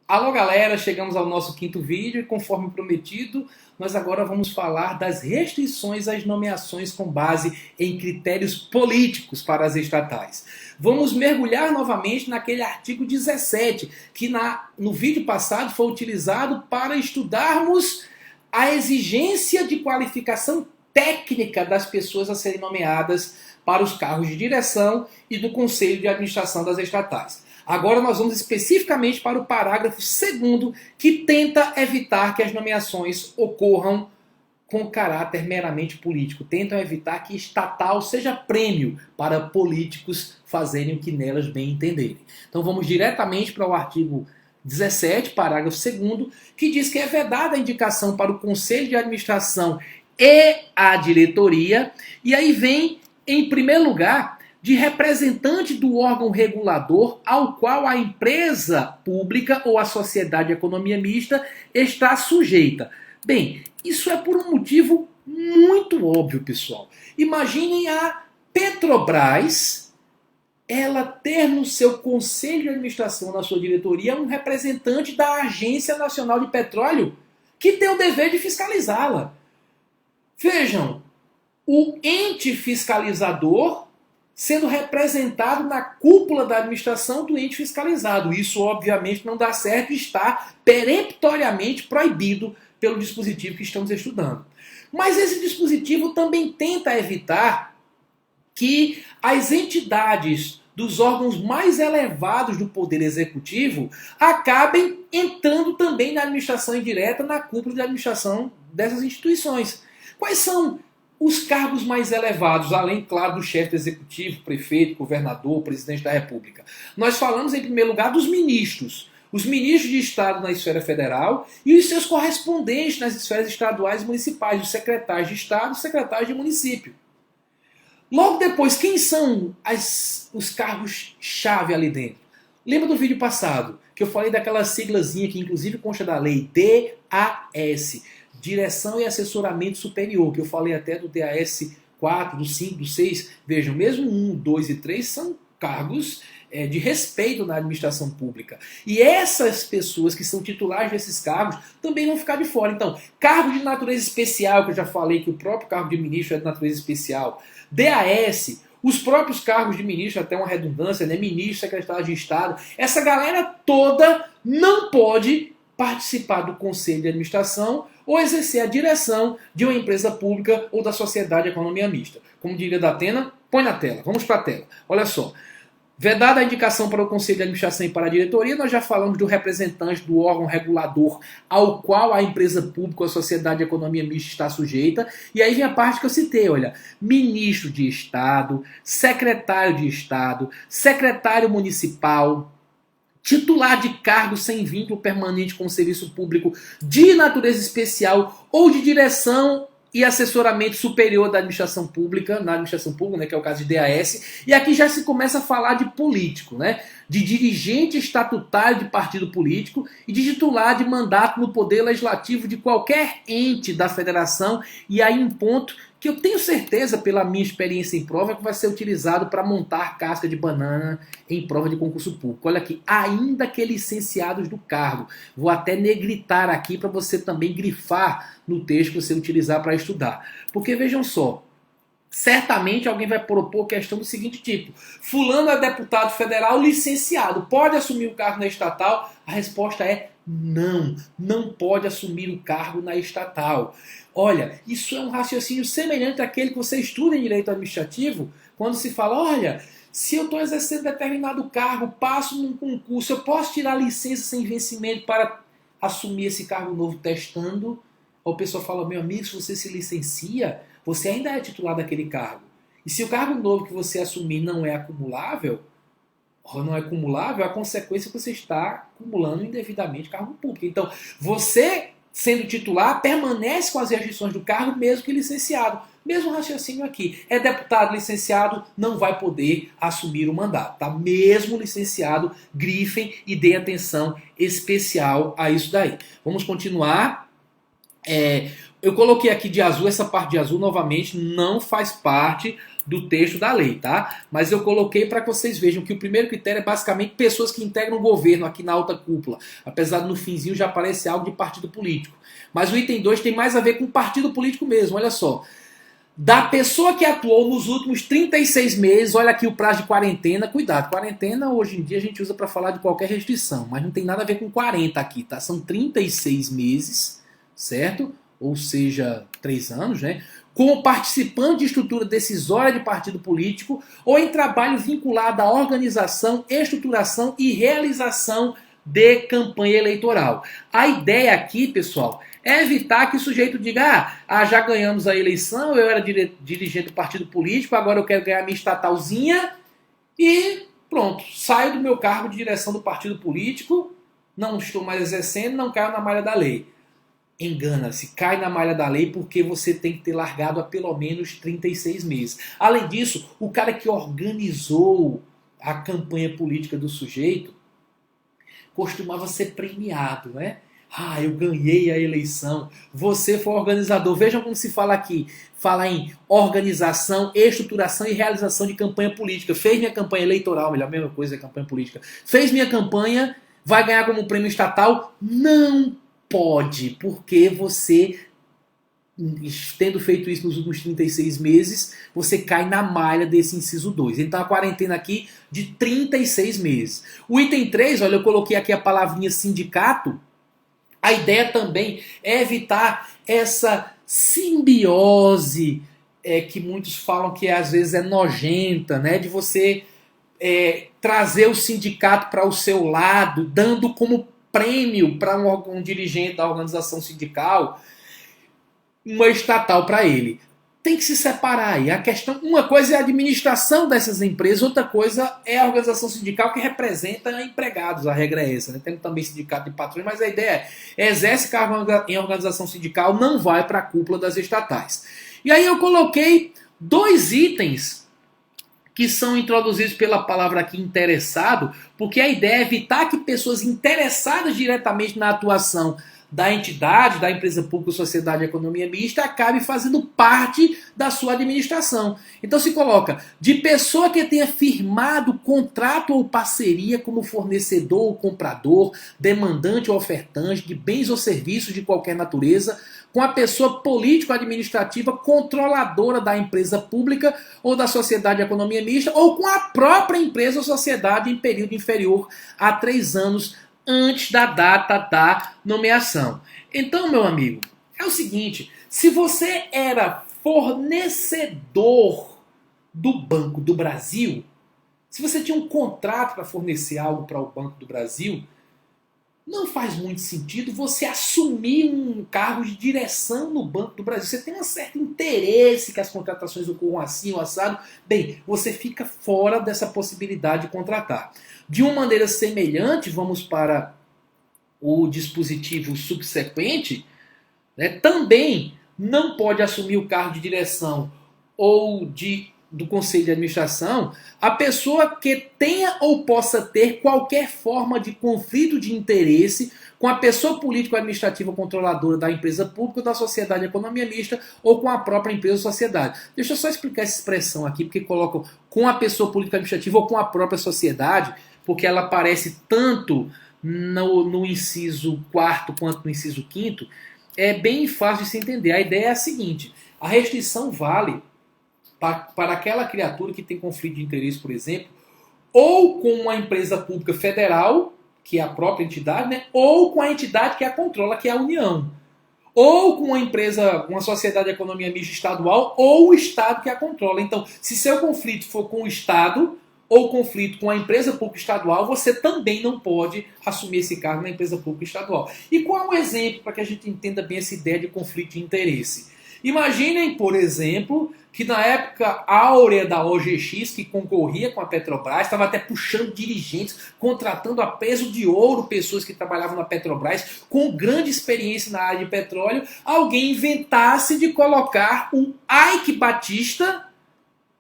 Alô galera, chegamos ao nosso quinto vídeo e conforme prometido, nós agora vamos falar das restrições às nomeações com base em critérios políticos para as estatais. Vamos mergulhar novamente naquele artigo 17, que no vídeo passado foi utilizado para estudarmos a exigência de qualificação técnica das pessoas a serem nomeadas para os cargos de direção e do conselho de administração das estatais. Agora nós vamos especificamente para o parágrafo 2º, que tenta evitar que as nomeações ocorram com caráter meramente político. Tentam evitar que estatal seja prêmio para políticos fazerem o que nelas bem entenderem. Então vamos diretamente para o artigo 17, parágrafo 2º, que diz que é vedada a indicação para o conselho de administração e a diretoria, e aí vem, em primeiro lugar, de representante do órgão regulador ao qual a empresa pública ou a sociedade de economia mista está sujeita. Bem, isso é por um motivo muito óbvio, pessoal. Imaginem a Petrobras, ela ter no seu conselho de administração, na sua diretoria, um representante da Agência Nacional de Petróleo que tem o dever de fiscalizá-la. Vejam, o ente fiscalizador sendo representado na cúpula da administração do ente fiscalizado. Isso, obviamente, não dá certo e está peremptoriamente proibido pelo dispositivo que estamos estudando. Mas esse dispositivo também tenta evitar que as entidades dos órgãos mais elevados do Poder Executivo acabem entrando também na administração indireta, na cúpula de administração dessas instituições. Quais são os cargos mais elevados, além, claro, do chefe do executivo, prefeito, governador, presidente da república? Nós falamos, em primeiro lugar, dos ministros. Os ministros de Estado na esfera federal e os seus correspondentes nas esferas estaduais e municipais, os secretários de Estado e os secretários de município. Logo depois, quem são os cargos-chave ali dentro? Lembra do vídeo passado, que eu falei daquela siglazinha que inclusive consta da lei, DAS, Direção e Assessoramento Superior, que eu falei até do DAS 4, do 5, do 6. Vejam, mesmo 1, 2 e 3 são cargos de respeito na administração pública. E essas pessoas que são titulares desses cargos também vão ficar de fora. Então, cargo de natureza especial, que eu já falei que o próprio cargo de ministro é de natureza especial. DAS, os próprios cargos de ministro, até uma redundância, né? Ministro, secretário de Estado. Essa galera toda não pode participar do conselho de administração ou exercer a direção de uma empresa pública ou da sociedade de economia mista. Como diria Datena, põe na tela. Vamos para a tela. Olha só. Vedada a indicação para o conselho de administração e para a diretoria, nós já falamos do representante do órgão regulador ao qual a empresa pública ou a sociedade de economia mista está sujeita. E aí vem a parte que eu citei, olha. Ministro de Estado, secretário de Estado, secretário municipal, titular de cargo sem vínculo permanente com o serviço público de natureza especial ou de direção e assessoramento superior da administração pública, na administração pública, né, que é o caso de DAS, e aqui já se começa a falar de político, né, de dirigente estatutário de partido político e de titular de mandato no poder legislativo de qualquer ente da federação, e aí um ponto que eu tenho certeza, pela minha experiência em prova, que vai ser utilizado para montar casca de banana em prova de concurso público. Olha aqui, ainda que licenciados do cargo. Vou até negritar aqui para você também grifar no texto que você utilizar para estudar. Porque vejam só, certamente alguém vai propor questão do seguinte tipo: fulano é deputado federal licenciado, pode assumir o cargo na estatal? A resposta é não, não pode assumir o cargo na estatal. Olha, isso é um raciocínio semelhante àquele que você estuda em direito administrativo, quando se fala, olha, se eu estou exercendo determinado cargo, passo num concurso, eu posso tirar licença sem vencimento para assumir esse cargo novo testando? Ou a pessoa fala, meu amigo, se você se licencia, você ainda é titular daquele cargo. E se o cargo novo que você assumir não é acumulável, a consequência é que você está acumulando indevidamente cargo público. Então, você, sendo titular, permanece com as restrições do cargo, mesmo que licenciado. Mesmo raciocínio aqui. É deputado licenciado, não vai poder assumir o mandato. Tá? Mesmo licenciado, grifem e deem atenção especial a isso daí. Vamos continuar. Eu coloquei aqui de azul, essa parte de azul novamente não faz parte do texto da lei, tá? Mas eu coloquei para que vocês vejam que o primeiro critério é basicamente pessoas que integram o governo aqui na alta cúpula, apesar de no finzinho já aparecer algo de partido político. Mas o item 2 tem mais a ver com partido político mesmo, olha só. Da pessoa que atuou nos últimos 36 meses, olha aqui o prazo de quarentena, cuidado, quarentena hoje em dia a gente usa para falar de qualquer restrição, mas não tem nada a ver com 40 aqui, tá? São 36 meses, certo? Ou seja, 3 anos, né? Como participante de estrutura decisória de partido político ou em trabalho vinculado à organização, estruturação e realização de campanha eleitoral. A ideia aqui, pessoal, é evitar que o sujeito diga, já ganhamos a eleição, eu era dirigente do partido político, agora eu quero ganhar minha estatalzinha e pronto, saio do meu cargo de direção do partido político, não estou mais exercendo, não caio na malha da lei. Engana-se, cai na malha da lei porque você tem que ter largado há pelo menos 36 meses. Além disso, o cara que organizou a campanha política do sujeito costumava ser premiado, né? Eu ganhei a eleição, você foi organizador. Vejam como se fala aqui. Fala em organização, estruturação e realização de campanha política. Fez minha campanha eleitoral, melhor, a mesma coisa é campanha política. Fez minha campanha, vai ganhar como prêmio estatal? Não pode, porque você, tendo feito isso nos últimos 36 meses, você cai na malha desse inciso 2. Então a quarentena aqui de 36 meses. O item 3, olha, eu coloquei aqui a palavrinha sindicato. A ideia também é evitar essa simbiose que muitos falam que às vezes é nojenta, né? De você trazer o sindicato para o seu lado, dando como prêmio para um dirigente da organização sindical uma estatal para ele. Tem que se separar aí. A questão, uma coisa é a administração dessas empresas, outra coisa é a organização sindical que representa empregados. A regra é essa, né? Tem também sindicato de patrões, mas a ideia exerce cargo em organização sindical, não vai para a cúpula das estatais. E aí eu coloquei 2 itens que são introduzidos pela palavra aqui interessado, porque a ideia é evitar que pessoas interessadas diretamente na atuação da entidade, da empresa pública, sociedade e economia mista, acabe fazendo parte da sua administração. Então se coloca, de pessoa que tenha firmado contrato ou parceria como fornecedor ou comprador, demandante ou ofertante de bens ou serviços de qualquer natureza, com a pessoa político-administrativa controladora da empresa pública ou da sociedade de economia mista, ou com a própria empresa ou sociedade em período inferior a 3 anos antes da data da nomeação. Então, meu amigo, é o seguinte, se você era fornecedor do Banco do Brasil, se você tinha um contrato para fornecer algo para o Banco do Brasil, não faz muito sentido você assumir um cargo de direção no Banco do Brasil. Você tem um certo interesse que as contratações ocorram assim ou assado. Bem, você fica fora dessa possibilidade de contratar. De uma maneira semelhante, vamos para o dispositivo subsequente, né, também não pode assumir o cargo de direção ou do conselho de administração a pessoa que tenha ou possa ter qualquer forma de conflito de interesse com a pessoa político-administrativa controladora da empresa pública ou da sociedade de economia mista ou com a própria empresa ou sociedade. Deixa eu só explicar essa expressão aqui, porque colocam com a pessoa político-administrativa ou com a própria sociedade, porque ela aparece tanto no inciso 4º quanto no inciso 5º, é bem fácil de se entender. A ideia é a seguinte, a restrição vale para aquela criatura que tem conflito de interesse, por exemplo, ou com uma empresa pública federal, que é a própria entidade, né, ou com a entidade que a controla, que é a União. Ou com uma empresa, uma sociedade de economia mista estadual, ou o Estado que a controla. Então, se seu conflito for com o Estado, ou conflito com a empresa pública estadual, você também não pode assumir esse cargo na empresa pública estadual. E qual é um exemplo para que a gente entenda bem essa ideia de conflito de interesse? Imaginem, por exemplo, que na época áurea da OGX, que concorria com a Petrobras, estava até puxando dirigentes, contratando a peso de ouro pessoas que trabalhavam na Petrobras, com grande experiência na área de petróleo, alguém inventasse de colocar o Eike Batista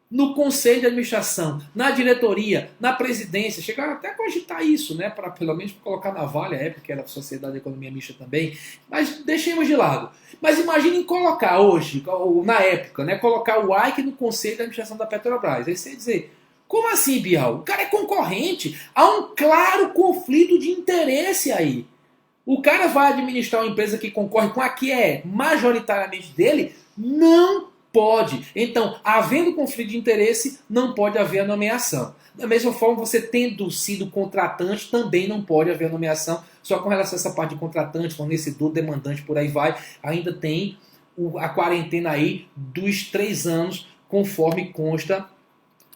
no conselho de administração, na diretoria, na presidência, chegaram até a cogitar isso, né, para pelo menos colocar na Vale, a época que era a Sociedade de Economia Mista também, mas deixemos de lado. Mas imaginem colocar hoje, ou na época, né, colocar o Ike no conselho de administração da Petrobras. Aí você ia dizer, como assim, Bial? O cara é concorrente, há um claro conflito de interesse aí. O cara vai administrar uma empresa que concorre com a que é majoritariamente dele? Não pode. Então, havendo conflito de interesse, não pode haver a nomeação. Da mesma forma, você tendo sido contratante, também não pode haver a nomeação. Só com relação a essa parte de contratante, fornecedor, demandante, por aí vai, ainda tem a quarentena aí dos 3 anos, conforme consta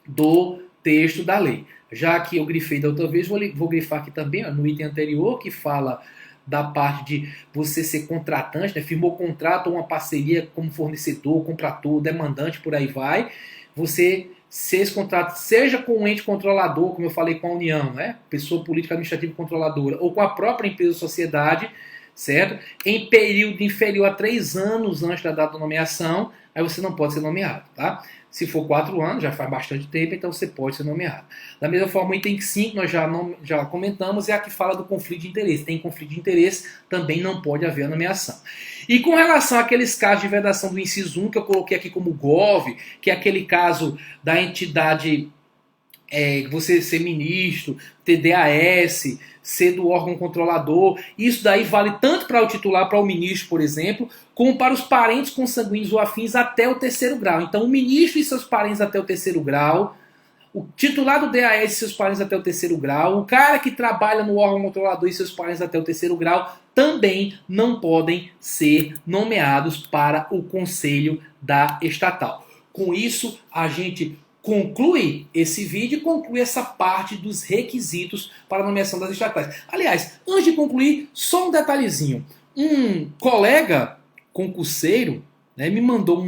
do texto da lei. Já que eu grifei da outra vez, vou grifar aqui também, ó, no item anterior, que fala da parte de você ser contratante, né? Firmou contrato ou uma parceria como fornecedor, comprador, demandante, por aí vai. Você ser esse contrato, seja com um ente controlador, como eu falei com a União, né? Pessoa política administrativa controladora, ou com a própria empresa ou sociedade, certo? Em período inferior a 3 anos antes da data da nomeação, aí você não pode ser nomeado, tá? Se for 4 anos, já faz bastante tempo, então você pode ser nomeado. Da mesma forma, o item 5, nós já comentamos, é a que fala do conflito de interesse. Tem conflito de interesse, também não pode haver a nomeação. E com relação àqueles casos de vedação do inciso 1, que eu coloquei aqui como GOV, que é aquele caso da entidade, você ser ministro, TDAS, ser do órgão controlador, isso daí vale tanto para o titular, para o ministro, por exemplo, como para os parentes consanguíneos ou afins até o 3º grau. Então, o ministro e seus parentes até o 3º grau, o titular do DAS e seus parentes até o 3º grau, o cara que trabalha no órgão controlador e seus parentes até o 3º grau, também não podem ser nomeados para o conselho da estatal. Com isso, a gente conclui esse vídeo e conclui essa parte dos requisitos para a nomeação das estatais. Aliás, antes de concluir, só um detalhezinho. Um colega concurseiro, né, me mandou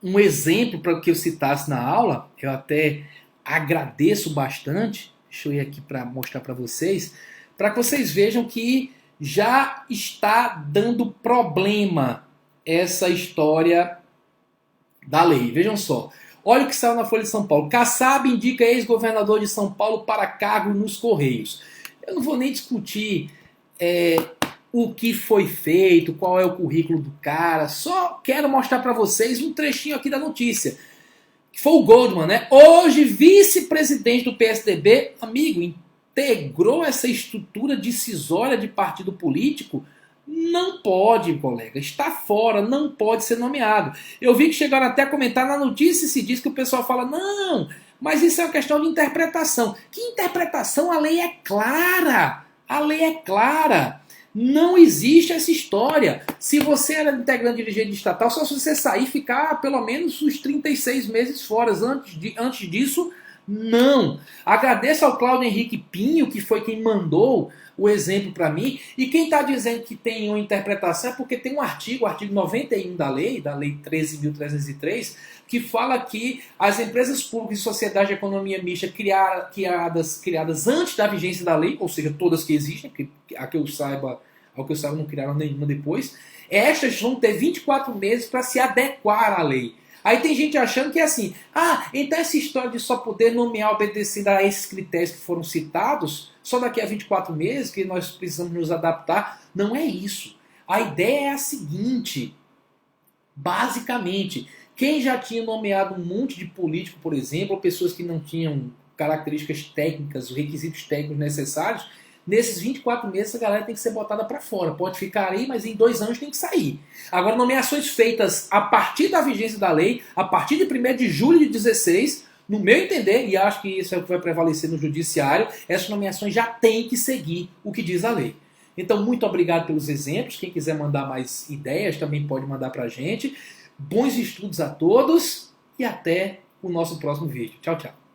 um exemplo para que eu citasse na aula. Eu até agradeço bastante. Deixa eu ir aqui para mostrar para vocês que vocês vejam que já está dando problema essa história da lei. Vejam só. Olha o que saiu na Folha de São Paulo. Kassab indica ex-governador de São Paulo para cargo nos Correios. Eu não vou nem discutir o que foi feito, qual é o currículo do cara. Só quero mostrar para vocês um trechinho aqui da notícia. Que foi o Goldman, né? Hoje, vice-presidente do PSDB, amigo, integrou essa estrutura decisória de partido político. Não pode, colega, está fora, não pode ser nomeado. Eu vi que chegaram até a comentar na notícia, se diz que o pessoal fala, não, mas isso é uma questão de interpretação. Que interpretação? A lei é clara, a lei é clara. Não existe essa história. Se você era integrante dirigente estatal, só se você sair e ficar pelo menos os 36 meses fora. Antes disso, não. Agradeço ao Cláudio Henrique Pinho, que foi quem mandou o exemplo para mim. E quem está dizendo que tem uma interpretação é porque tem um artigo, o artigo 91 da lei 13.303, que fala que as empresas públicas e sociedades de economia mista criadas antes da vigência da lei, ou seja, todas que existem, porque ao que eu saiba não criaram nenhuma depois, estas vão ter 24 meses para se adequar à lei. Aí tem gente achando que é assim, então essa história de só poder nomear obedecendo a esses critérios que foram citados, só daqui a 24 meses que nós precisamos nos adaptar. Não é isso. A ideia é a seguinte, basicamente, quem já tinha nomeado um monte de político, por exemplo, ou pessoas que não tinham características técnicas, os requisitos técnicos necessários, nesses 24 meses a galera tem que ser botada para fora. Pode ficar aí, mas em 2 anos tem que sair. Agora, nomeações feitas a partir da vigência da lei, a partir de 1º de julho de 16, no meu entender, e acho que isso é o que vai prevalecer no judiciário, essas nomeações já têm que seguir o que diz a lei. Então, muito obrigado pelos exemplos. Quem quiser mandar mais ideias também pode mandar para a gente. Bons estudos a todos e até o nosso próximo vídeo. Tchau, tchau.